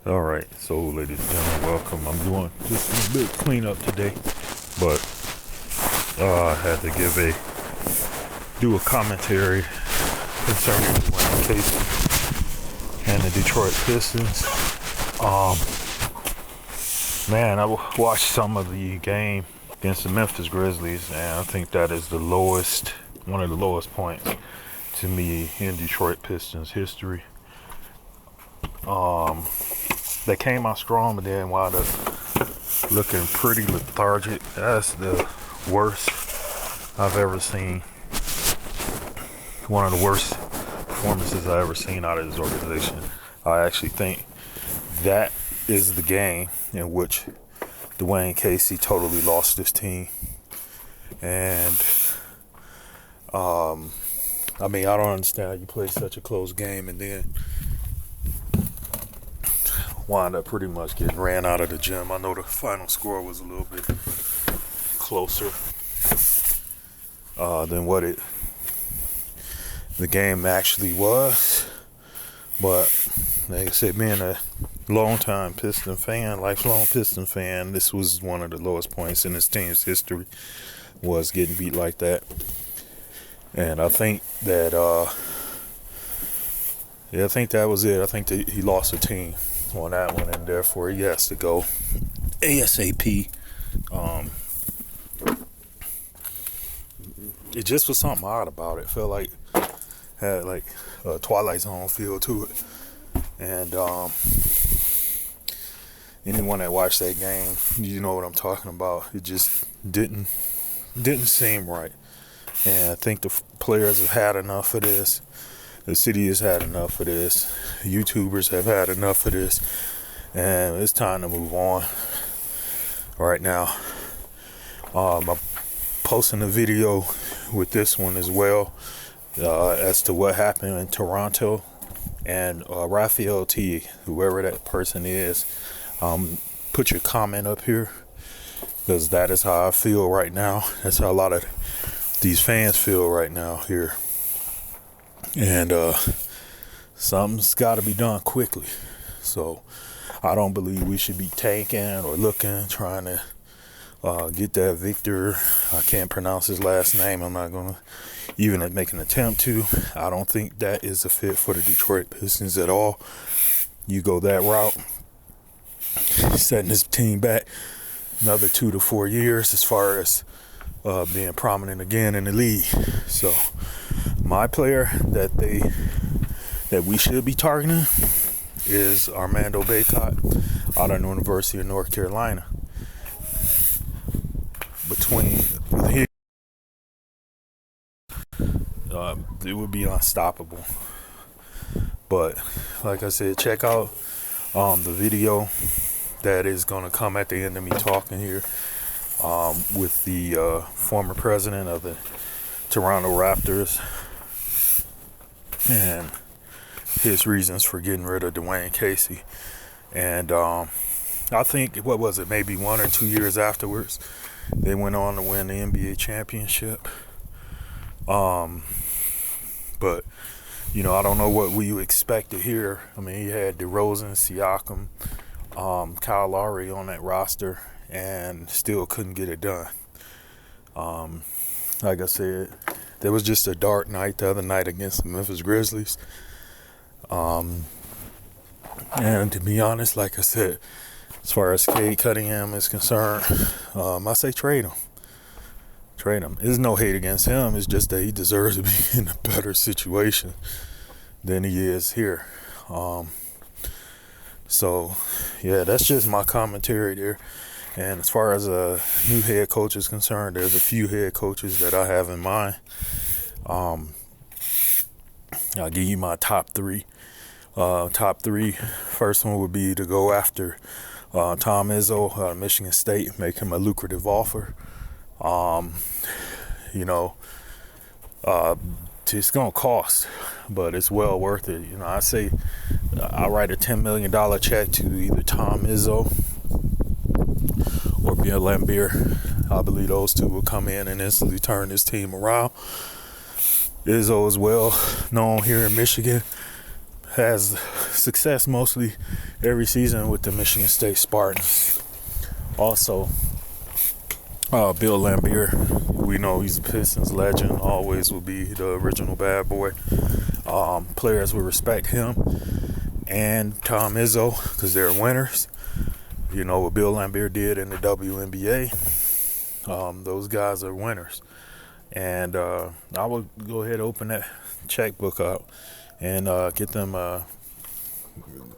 All right, so ladies and gentlemen, welcome. I'm doing just a bit of cleanup today, but I had to do a commentary concerning Duane Casey and the Detroit Pistons. Um, Man, I watched some of the game against the Memphis Grizzlies, and I think that is one of the lowest points to me in Detroit Pistons history. They came out strong, but then wound up looking pretty lethargic. That's the worst I've ever seen. One of the worst performances I've ever seen out of this organization. I actually think that is the game in which Duane Casey totally lost his team. And I don't understand how you play such a close game and then wind up pretty much getting ran out of the gym. I know the final score was a little bit closer than what the game actually was. But like I said, being a lifelong Piston fan, this was one of the lowest points in his team's history, was getting beat like that. And I think that I think that was it. I think that he lost the team on that one, and therefore he has to go ASAP. It just was something odd about it. Felt like had like a Twilight Zone feel to it, and anyone that watched that game, you know what I'm talking about. It just didn't seem right, and I think the players have had enough of this. The city has had enough of this. YouTubers have had enough of this, and it's time to move on. Right now, I'm posting a video with this one as well as to what happened in Toronto, and Raphael T, whoever that person is, put your comment up here, because that is how I feel right now. That's how a lot of these fans feel right now here. And something's got to be done quickly. So I don't believe we should be tanking or trying to get that Victor. I can't pronounce his last name. I'm not going to even make an attempt to. I don't think that is a fit for the Detroit Pistons at all. You go that route, setting this team back another 2 to 4 years as far as being prominent again in the league. So my player that we should be targeting is Armando Bacot out of the University of North Carolina. It would be unstoppable. But like I said, check out the video that is going to come at the end of me talking here with the former president of the Toronto Raptors and his reasons for getting rid of Duane Casey. And I think, what was it, maybe 1 or 2 years afterwards, they went on to win the NBA championship. But I don't know what we expected here. I mean, he had DeRozan, Siakam, Kyle Lowry on that roster, and still couldn't get it done. Like I said, there was just a dark night the other night against the Memphis Grizzlies. And to be honest, like I said, as far as Cade Cunningham is concerned, I say trade him. Trade him. There's no hate against him. It's just that he deserves to be in a better situation than he is here. So, yeah, that's just my commentary there. And as far as a new head coach is concerned, there's a few head coaches that I have in mind. I'll give you my top three. First one would be to go after Tom Izzo out of Michigan State, make him a lucrative offer. It's gonna cost, but it's well worth it. I say I write a $10 million check to either Tom Izzo or Bill Laimbeer. I believe those two will come in and instantly turn this team around. Izzo is well known here in Michigan, has success mostly every season with the Michigan State Spartans. Also, Bill Laimbeer, we know he's a Pistons legend, always will be the original bad boy. Players will respect him and Tom Izzo because they're winners. You know what Bill Laimbeer did in the WNBA. Those guys are winners. And I will go ahead and open that checkbook up and get them,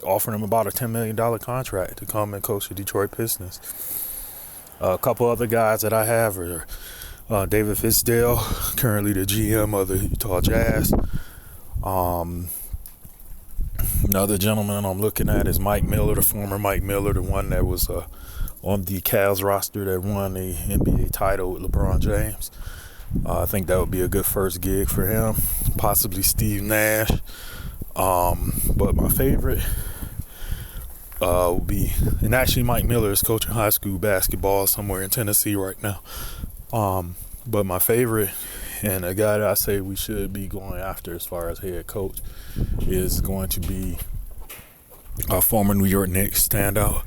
offering them about a $10 million contract to come and coach the Detroit Pistons. A couple other guys that I have are David Fisdale, currently the GM of the Utah Jazz. Another gentleman I'm looking at is Mike Miller, the former Mike Miller, the one that was on the Cavs roster that won the NBA title with LeBron James. I think that would be a good first gig for him. Possibly Steve Nash. But my favorite would be, and actually Mike Miller is coaching high school basketball somewhere in Tennessee right now. But my favorite, and a guy that I say we should be going after as far as head coach, is going to be a former New York Knicks standout.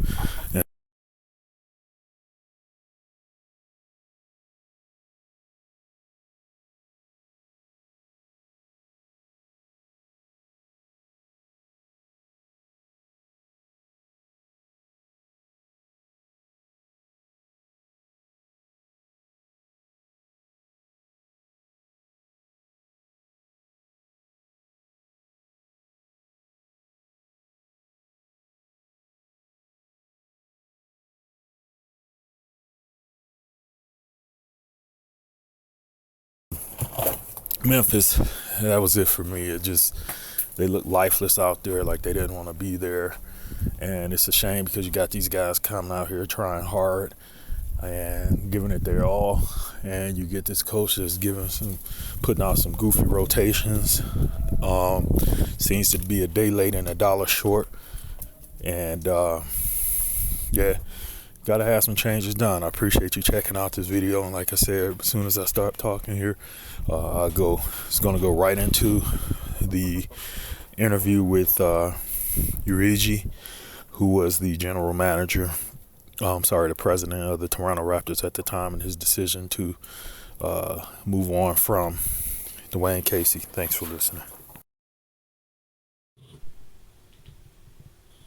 Memphis, that was it for me. They looked lifeless out there, like they didn't want to be there. And it's a shame because you got these guys coming out here trying hard and giving it their all. And you get this coach that's putting out some goofy rotations. Seems to be a day late and a dollar short. And gotta have some changes done. I appreciate you checking out this video, and like I said, as soon as I start talking here, it's gonna go right into the interview with Urigi, who was the general manager, the president of the Toronto Raptors at the time, and his decision to move on from Duane Casey. Thanks for listening.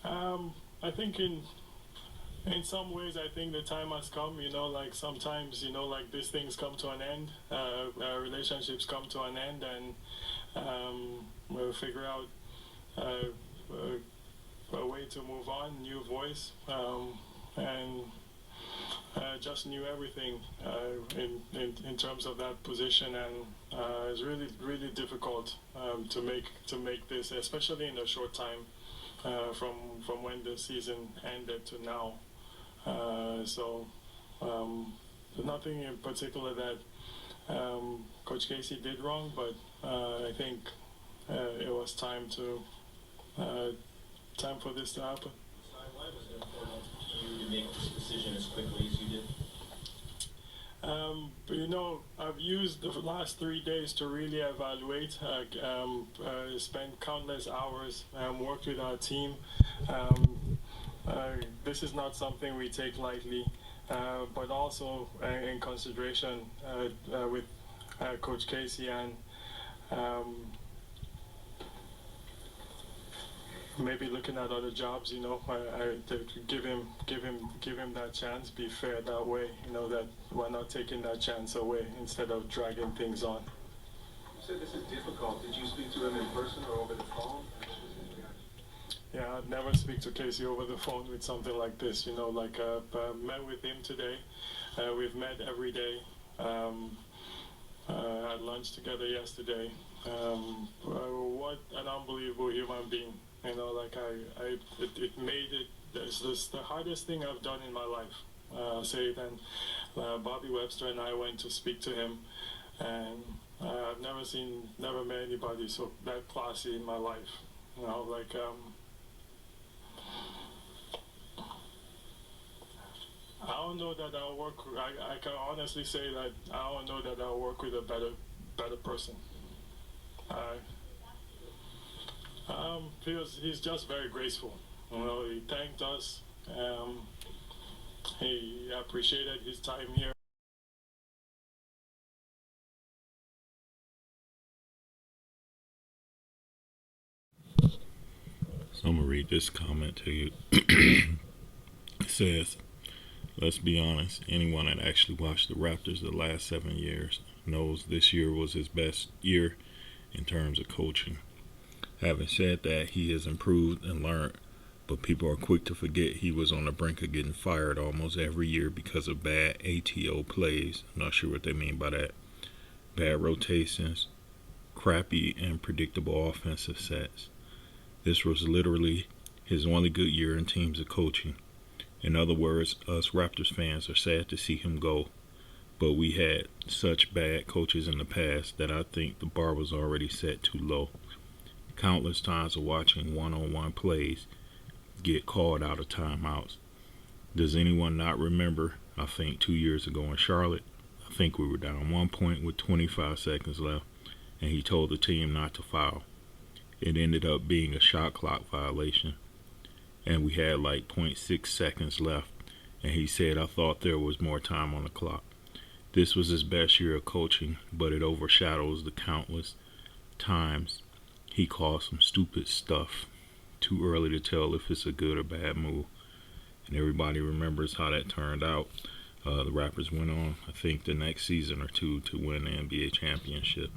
I think in some ways, I think the time has come, like sometimes, like these things come to an end, relationships come to an end, and we'll figure out a way to move on, new voice, and just knew everything in terms of that position, and it's really, really difficult to make this, especially in a short time, from when the season ended to now. So nothing in particular that Coach Casey did wrong, but I think it was time for this to happen. Why was it important to you to make this decision as quickly as you did? I've used the last 3 days to really evaluate, spent countless hours, worked with our team. This is not something we take lightly, but also in consideration with Coach Casey and maybe looking at other jobs, to give him that chance, be fair that way, that we're not taking that chance away instead of dragging things on. You said this is difficult. Did you speak to him in person or over the phone? Yeah, I'd never speak to Casey over the phone with something like this, I met with him today. We've met every day. Had lunch together yesterday. What an unbelievable human being. It made it, this the hardest thing I've done in my life. I'll say it, and Bobby Webster and I went to speak to him, and I've never met anybody so that classy in my life. I don't know that I'll work. I can honestly say that I don't know that I'll work with a better person. he's just very graceful. He thanked us. He appreciated his time here. So I'm going to read this comment to you. It says, let's be honest, anyone that actually watched the Raptors the last 7 years knows this year was his best year in terms of coaching. Having said that, he has improved and learned, but people are quick to forget he was on the brink of getting fired almost every year because of bad ATO plays. I'm not sure what they mean by that. Bad rotations, crappy and predictable offensive sets. This was literally his only good year in terms of coaching. In other words, us Raptors fans are sad to see him go, but we had such bad coaches in the past that I think the bar was already set too low. Countless times of watching one-on-one plays get called out of timeouts. Does anyone not remember, I think 2 years ago in Charlotte, I think we were down 1 point with 25 seconds left, and he told the team not to foul. It ended up being a shot clock violation, and we had like 0.6 seconds left, and he said, I thought there was more time on the clock. This was his best year of coaching, but it overshadows the countless times he called some stupid stuff too early to tell if it's a good or bad move. And everybody remembers how that turned out. The Raptors went on, I think, the next season or two to win the NBA championship.